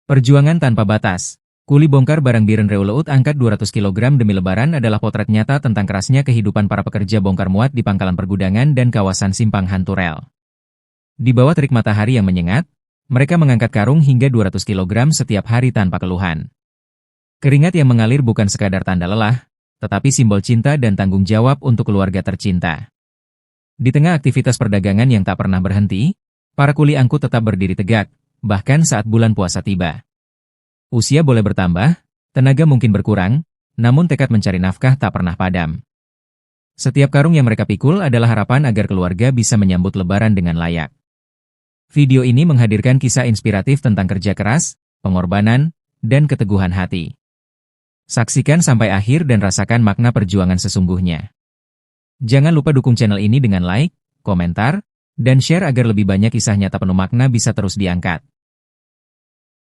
Perjuangan tanpa batas. Kuli bongkar barang Biren Reuleut angkat 200 kg demi lebaran adalah potret nyata tentang kerasnya kehidupan para pekerja bongkar muat di pangkalan pergudangan dan kawasan simpang hantu rel. Di bawah terik matahari yang menyengat, mereka mengangkat karung hingga 200 kg setiap hari tanpa keluhan. Keringat yang mengalir bukan sekadar tanda lelah, tetapi simbol cinta dan tanggung jawab untuk keluarga tercinta. Di tengah aktivitas perdagangan yang tak pernah berhenti, para kuli angkut tetap berdiri tegak, bahkan saat bulan puasa tiba. Usia boleh bertambah, tenaga mungkin berkurang, namun tekad mencari nafkah tak pernah padam. Setiap karung yang mereka pikul adalah harapan agar keluarga bisa menyambut lebaran dengan layak. Video ini menghadirkan kisah inspiratif tentang kerja keras, pengorbanan, dan keteguhan hati. Saksikan sampai akhir dan rasakan makna perjuangan sesungguhnya. Jangan lupa dukung channel ini dengan like, komentar, dan share agar lebih banyak kisah nyata penuh makna bisa terus diangkat.